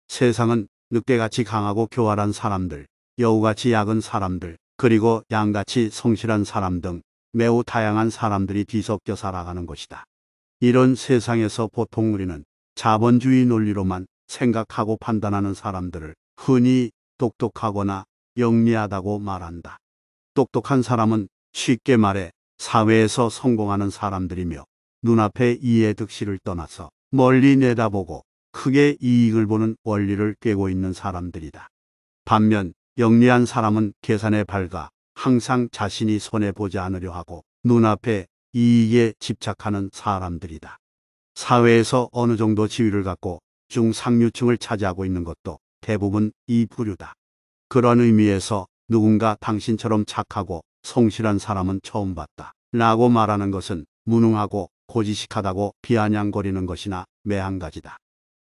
세상은 늑대같이 강하고 교활한 사람들, 여우같이 약은 사람들, 그리고 양같이 성실한 사람 등 매우 다양한 사람들이 뒤섞여 살아가는 것이다. 이런 세상에서 보통 우리는 자본주의 논리로만 생각하고 판단하는 사람들을 흔히 똑똑하거나 영리하다고 말한다. 똑똑한 사람은 쉽게 말해 사회에서 성공하는 사람들이며 눈앞의 이해득실을 떠나서 멀리 내다보고 크게 이익을 보는 원리를 꿰고 있는 사람들이다. 반면 영리한 사람은 계산에 밝아 항상 자신이 손해보지 않으려 하고 눈앞의 이익에 집착하는 사람들이다. 사회에서 어느 정도 지위를 갖고 중상류층을 차지하고 있는 것도 대부분 이 부류다. 그런 의미에서 누군가 당신처럼 착하고 성실한 사람은 처음 봤다 라고 말하는 것은 무능하고 고지식하다고 비아냥거리는 것이나 매한가지다.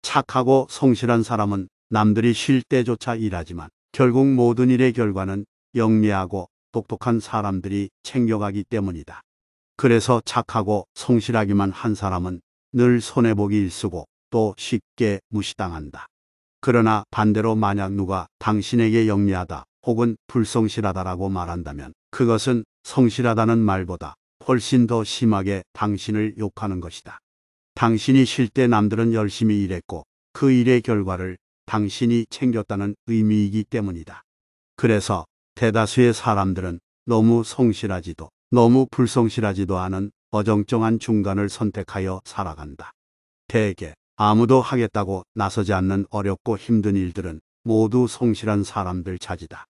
착하고 성실한 사람은 남들이 쉴 때조차 일하지만 결국 모든 일의 결과는 영리하고 똑똑한 사람들이 챙겨가기 때문이다. 그래서 착하고 성실하기만 한 사람은 늘 손해보기 일쑤고 또 쉽게 무시당한다. 그러나 반대로 만약 누가 당신에게 영리하다 혹은 불성실하다라고 말한다면 그것은 성실하다는 말보다 훨씬 더 심하게 당신을 욕하는 것이다. 당신이 쉴 때 남들은 열심히 일했고 그 일의 결과를 당신이 챙겼다는 의미이기 때문이다. 그래서 대다수의 사람들은 너무 성실하지도 너무 불성실하지도 않은 어정쩡한 중간을 선택하여 살아간다. 대개 아무도 하겠다고 나서지 않는 어렵고 힘든 일들은 모두 성실한 사람들 차지다.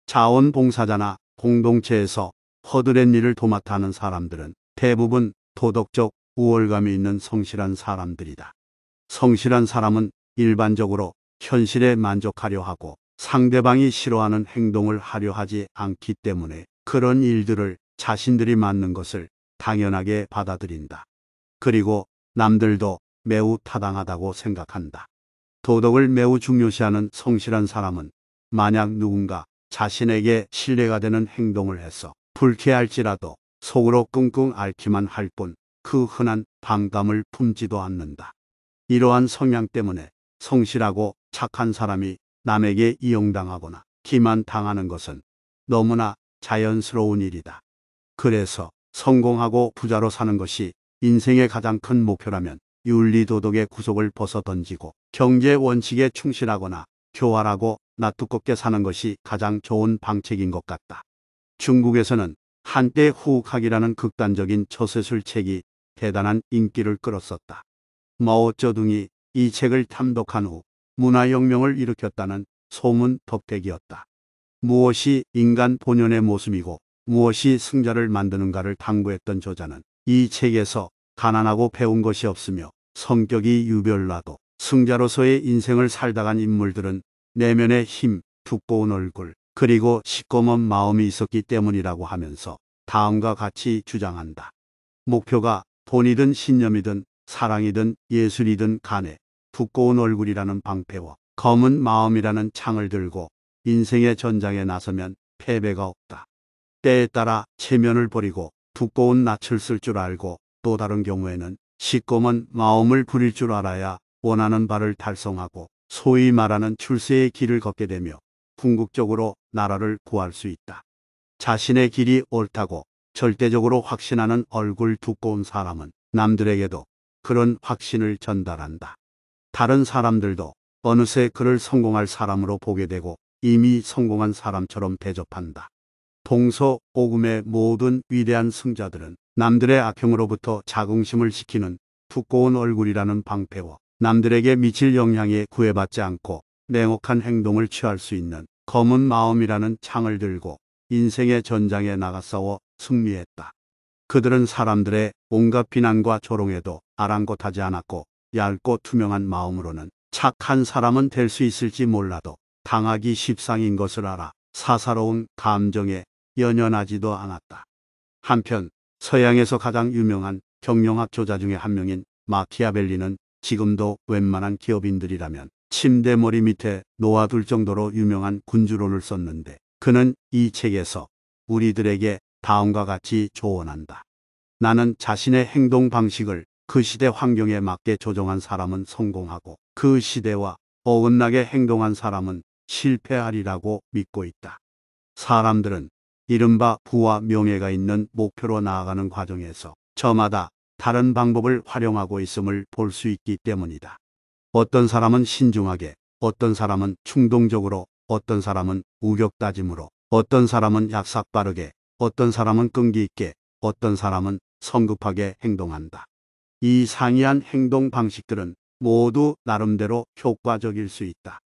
자원봉사자나 공동체에서 허드렛 일을 도맡아 하는 사람들은 대부분 도덕적 우월감이 있는 성실한 사람들이다. 성실한 사람은 일반적으로 현실에 만족하려 하고 상대방이 싫어하는 행동을 하려 하지 않기 때문에 그런 일들을 자신들이 맡는 것을 당연하게 받아들인다. 그리고 남들도 매우 타당하다고 생각한다. 도덕을 매우 중요시하는 성실한 사람은 만약 누군가 자신에게 신뢰가 되는 행동을 해서 불쾌할지라도 속으로 끙끙 앓기만 할 뿐 그 흔한 반감을 품지도 않는다. 이러한 성향 때문에 성실하고 착한 사람이 남에게 이용당하거나 기만당하는 것은 너무나 자연스러운 일이다. 그래서 성공하고 부자로 사는 것이 인생의 가장 큰 목표라면 윤리도덕의 구속을 벗어던지고 경제 원칙에 충실하거나 교활하고 낯두껍게 사는 것이 가장 좋은 방책인 것 같다. 중국에서는 한때 후욱학이라는 극단적인 처세술책이 대단한 인기를 끌었었다. 마오쩌둥이 이 책을 탐독한 후 문화혁명을 일으켰다는 소문 덕택이었다. 무엇이 인간 본연의 모습이고 무엇이 승자를 만드는가를 탐구했던 저자는 이 책에서 가난하고 배운 것이 없으며 성격이 유별나도 승자로서의 인생을 살다간 인물들은 내면의 힘, 두꺼운 얼굴, 그리고 시꺼먼 마음이 있었기 때문이라고 하면서 다음과 같이 주장한다. 목표가 돈이든 신념이든 사랑이든 예술이든 간에 두꺼운 얼굴이라는 방패와 검은 마음이라는 창을 들고 인생의 전장에 나서면 패배가 없다. 때에 따라 체면을 버리고 두꺼운 낯을 쓸 줄 알고 또 다른 경우에는 시꺼먼 마음을 부릴 줄 알아야 원하는 바를 달성하고 소위 말하는 출세의 길을 걷게 되며 궁극적으로 나라를 구할 수 있다. 자신의 길이 옳다고 절대적으로 확신하는 얼굴 두꺼운 사람은 남들에게도 그런 확신을 전달한다. 다른 사람들도 어느새 그를 성공할 사람으로 보게 되고 이미 성공한 사람처럼 대접한다. 동서오금의 모든 위대한 승자들은 남들의 악행으로부터 자긍심을 지키는 두꺼운 얼굴이라는 방패와 남들에게 미칠 영향에 구애받지 않고 냉혹한 행동을 취할 수 있는 검은 마음이라는 창을 들고 인생의 전장에 나가 싸워 승리했다. 그들은 사람들의 온갖 비난과 조롱에도 아랑곳하지 않았고 얇고 투명한 마음으로는 착한 사람은 될 수 있을지 몰라도 당하기 십상인 것을 알아 사사로운 감정에 연연하지도 않았다. 한편 서양에서 가장 유명한 경영학 조자 중에 한 명인 마키아벨리는 지금도 웬만한 기업인들이라면 침대 머리 밑에 놓아둘 정도로 유명한 군주론을 썼는데 그는 이 책에서 우리들에게 다음과 같이 조언한다. 나는 자신의 행동 방식을 그 시대 환경에 맞게 조정한 사람은 성공하고 그 시대와 어긋나게 행동한 사람은 실패하리라고 믿고 있다. 사람들은 이른바 부와 명예가 있는 목표로 나아가는 과정에서 저마다 다른 방법을 활용하고 있음을 볼 수 있기 때문이다. 어떤 사람은 신중하게, 어떤 사람은 충동적으로, 어떤 사람은 우격다짐으로, 어떤 사람은 약삭빠르게, 어떤 사람은 끈기 있게, 어떤 사람은 성급하게 행동한다. 이 상이한 행동 방식들은 모두 나름대로 효과적일 수 있다.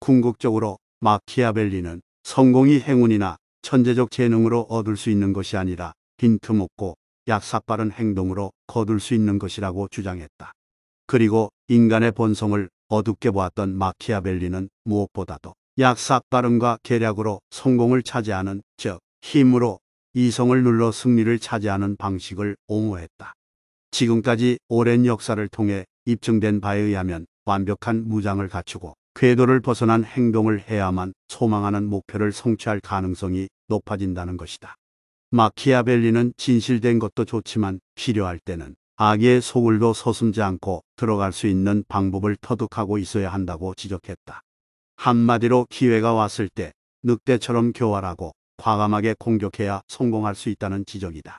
궁극적으로 마키아벨리는 성공이 행운이나 천재적 재능으로 얻을 수 있는 것이 아니라 빈틈없고 약삭빠른 행동으로 거둘 수 있는 것이라고 주장했다. 그리고 인간의 본성을 어둡게 보았던 마키아벨리는 무엇보다도 약삭빠름과 계략으로 성공을 차지하는, 즉 힘으로 이성을 눌러 승리를 차지하는 방식을 옹호했다. 지금까지 오랜 역사를 통해 입증된 바에 의하면 완벽한 무장을 갖추고 궤도를 벗어난 행동을 해야만 소망하는 목표를 성취할 가능성이 높아진다는 것이다. 마키아벨리는 진실된 것도 좋지만 필요할 때는 악의 소굴도 서슴지 않고 들어갈 수 있는 방법을 터득하고 있어야 한다고 지적했다. 한마디로 기회가 왔을 때 늑대처럼 교활하고 과감하게 공격해야 성공할 수 있다는 지적이다.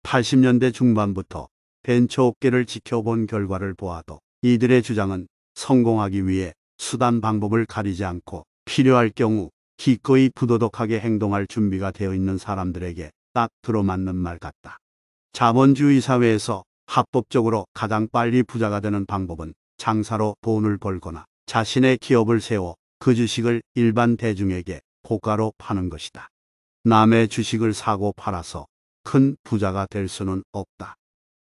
80년대 중반부터 벤처업계를 지켜본 결과를 보아도 이들의 주장은 성공하기 위해 수단 방법을 가리지 않고 필요할 경우 기꺼이 부도덕하게 행동할 준비가 되어 있는 사람들에게 딱 들어맞는 말 같다. 자본주의 사회에서 합법적으로 가장 빨리 부자가 되는 방법은 장사로 돈을 벌거나 자신의 기업을 세워 그 주식을 일반 대중에게 고가로 파는 것이다. 남의 주식을 사고 팔아서 큰 부자가 될 수는 없다.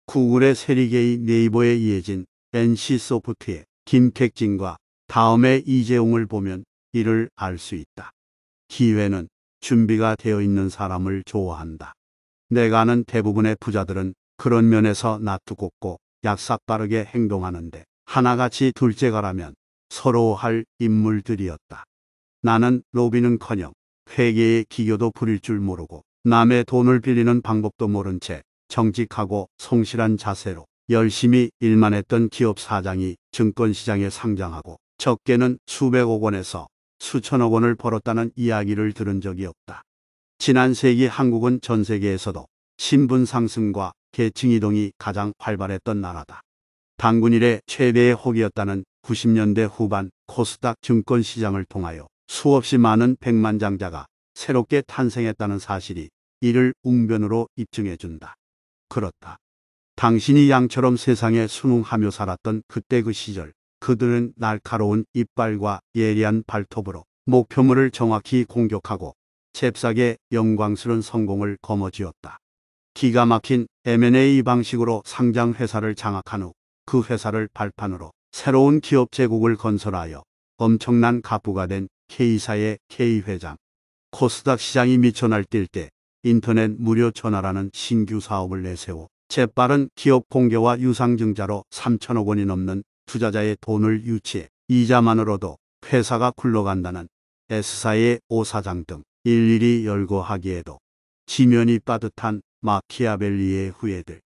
구글의 세리게이, 네이버의 이해진, NC소프트의 김택진과 다음의 이재용을 보면 이를 알 수 있다. 기회는 준비가 되어 있는 사람을 좋아한다. 내가 아는 대부분의 부자들은 그런 면에서 낯두껍고 약삭빠르게 행동하는데 하나같이 둘째가라면 서러워할 인물들이었다. 나는 로비는커녕 회계의 기교도 부릴 줄 모르고 남의 돈을 빌리는 방법도 모른 채 정직하고 성실한 자세로 열심히 일만 했던 기업 사장이 증권시장에 상장하고 적게는 수백억 원에서 수천억 원을 벌었다는 이야기를 들은 적이 없다. 지난 세기 한국은 전 세계에서도 신분 상승과 계층 이동이 가장 활발했던 나라다. 단군 이래 최대의 혹이었다는 90년대 후반 코스닥 증권시장을 통하여 수없이 많은 백만장자가 새롭게 탄생했다는 사실이 이를 웅변으로 입증해준다. 그렇다. 당신이 양처럼 세상에 순응하며 살았던 그때 그 시절, 그들은 날카로운 이빨과 예리한 발톱으로 목표물을 정확히 공격하고 잽싸게 영광스러운 성공을 거머쥐었다. 기가 막힌 M&A 방식으로 상장 회사를 장악한 후 그 회사를 발판으로 새로운 기업 제국을 건설하여 엄청난 갑부가 된 K사의 K회장. 코스닥 시장이 미쳐 날뛸 때 인터넷 무료 전화라는 신규 사업을 내세워 재빠른 기업 공개와 유상증자로 3천억 원이 넘는 투자자의 돈을 유치해 이자만으로도 회사가 굴러간다는 S사의 오사장 등 일일이 열거하기에도 지면이 빠듯한 마키아벨리의 후예들.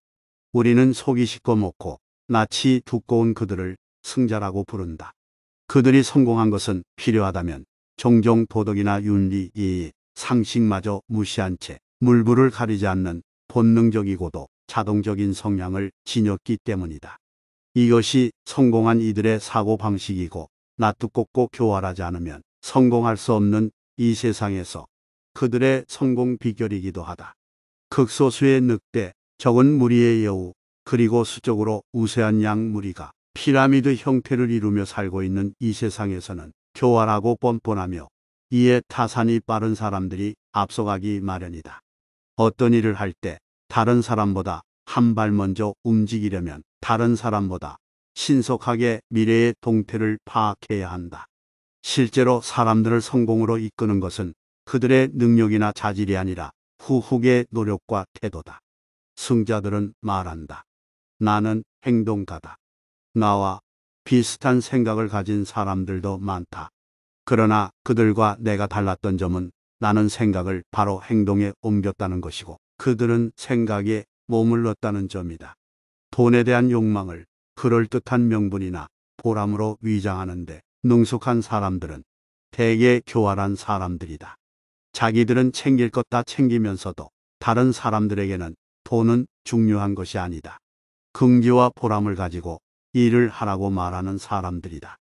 우리는 속이 시꺼멓고 낯이 두꺼운 그들을 승자라고 부른다. 그들이 성공한 것은 필요하다면 종종 도덕이나 윤리, 예의, 상식마저 무시한 채 물불을 가리지 않는 본능적이고도 자동적인 성향을 지녔기 때문이다. 이것이 성공한 이들의 사고방식이고 낯두껍고 교활하지 않으면 성공할 수 없는 이 세상에서 그들의 성공 비결이기도 하다. 극소수의 늑대, 적은 무리의 여우, 그리고 수적으로 우세한 양 무리가 피라미드 형태를 이루며 살고 있는 이 세상에서는 교활하고 뻔뻔하며 이에 타산이 빠른 사람들이 앞서가기 마련이다. 어떤 일을 할 때 다른 사람보다 한 발 먼저 움직이려면 다른 사람보다 신속하게 미래의 동태를 파악해야 한다. 실제로 사람들을 성공으로 이끄는 것은 그들의 능력이나 자질이 아니라 후후의 노력과 태도다. 승자들은 말한다. 나는 행동가다. 나와 비슷한 생각을 가진 사람들도 많다. 그러나 그들과 내가 달랐던 점은 나는 생각을 바로 행동에 옮겼다는 것이고 그들은 생각에 머물렀다는 점이다. 돈에 대한 욕망을 그럴듯한 명분이나 보람으로 위장하는데 능숙한 사람들은 대개 교활한 사람들이다. 자기들은 챙길 것 다 챙기면서도 다른 사람들에게는 돈은 중요한 것이 아니다. 긍지와 보람을 가지고 일을 하라고 말하는 사람들이다.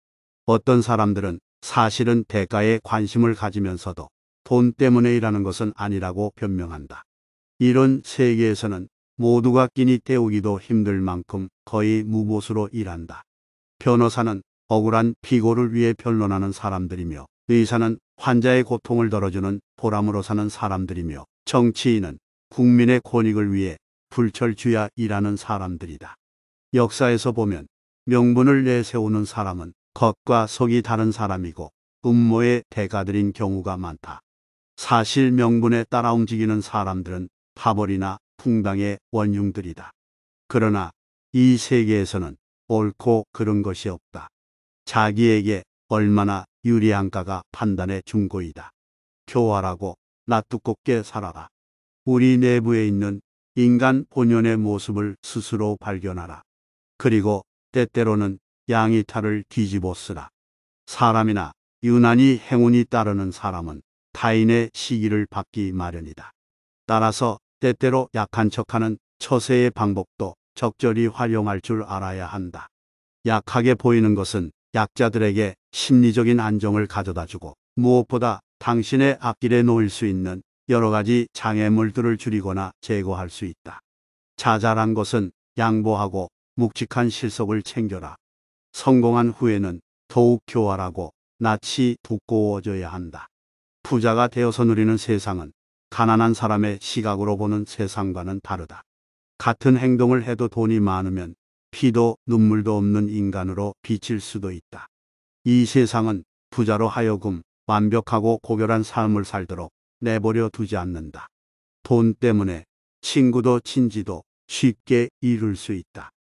어떤 사람들은 사실은 대가에 관심을 가지면서도 돈 때문에 일하는 것은 아니라고 변명한다. 이런 세계에서는 모두가 끼니 때우기도 힘들 만큼 거의 무보수로 일한다. 변호사는 억울한 피고를 위해 변론하는 사람들이며, 의사는 환자의 고통을 덜어주는 보람으로 사는 사람들이며, 정치인은 국민의 권익을 위해 불철주야 일하는 사람들이다. 역사에서 보면 명분을 내세우는 사람은 겉과 속이 다른 사람이고 음모의 대가들인 경우가 많다. 사실 명분에 따라 움직이는 사람들은 파벌이나 풍당의 원흉들이다. 그러나 이 세계에서는 옳고 그른 것이 없다. 자기에게 얼마나 유리한가가 판단의 중고이다. 교활하고 낯두껍게 살아라. 우리 내부에 있는 인간 본연의 모습을 스스로 발견하라. 그리고 때때로는 양이탈을 뒤집어 쓰라. 사람이나 유난히 행운이 따르는 사람은 타인의 시기를 받기 마련이다. 따라서 때때로 약한 척하는 처세의 방법도 적절히 활용할 줄 알아야 한다. 약하게 보이는 것은 약자들에게 심리적인 안정을 가져다 주고, 무엇보다 당신의 앞길에 놓일 수 있는 여러 가지 장애물들을 줄이거나 제거할 수 있다. 자잘한 것은 양보하고 묵직한 실속을 챙겨라. 성공한 후에는 더욱 교활하고 낯이 두꺼워져야 한다. 부자가 되어서 누리는 세상은 가난한 사람의 시각으로 보는 세상과는 다르다. 같은 행동을 해도 돈이 많으면 피도 눈물도 없는 인간으로 비칠 수도 있다. 이 세상은 부자로 하여금 완벽하고 고결한 삶을 살도록 내버려 두지 않는다. 돈 때문에 친구도 친지도 쉽게 잃을 수 있다.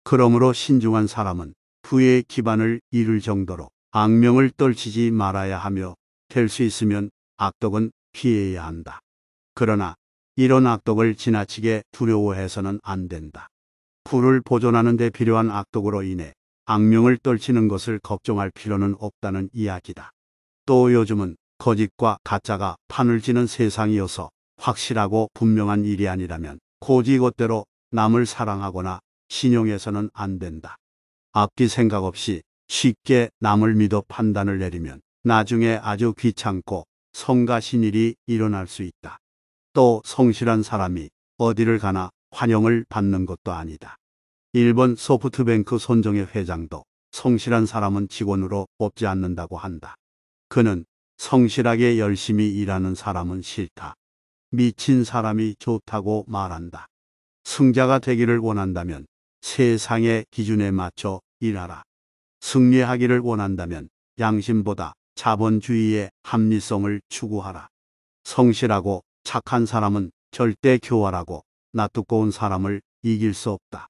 그러므로 신중한 사람은 부의 기반을 잃을 정도로 악명을 떨치지 말아야 하며, 될 수 있으면 악덕은 피해야 한다. 그러나 이런 악덕을 지나치게 두려워해서는 안 된다. 부를 보존하는 데 필요한 악덕으로 인해 악명을 떨치는 것을 걱정할 필요는 없다는 이야기다. 또 요즘은 거짓과 가짜가 판을 치는 세상이어서 확실하고 분명한 일이 아니라면 고지것대로 남을 사랑하거나 신용해서는 안 된다. 앞뒤 생각 없이 쉽게 남을 믿어 판단을 내리면 나중에 아주 귀찮고 성가신 일이 일어날 수 있다. 또 성실한 사람이 어디를 가나 환영을 받는 것도 아니다. 일본 소프트뱅크 손정혜 회장도 성실한 사람은 직원으로 뽑지 않는다고 한다. 그는 성실하게 열심히 일하는 사람은 싫다. 미친 사람이 좋다고 말한다. 승자가 되기를 원한다면 세상의 기준에 맞춰 일하라. 승리하기를 원한다면 양심보다 자본주의의 합리성을 추구하라. 성실하고 착한 사람은 절대 교활하고 낯두꺼운 사람을 이길 수 없다.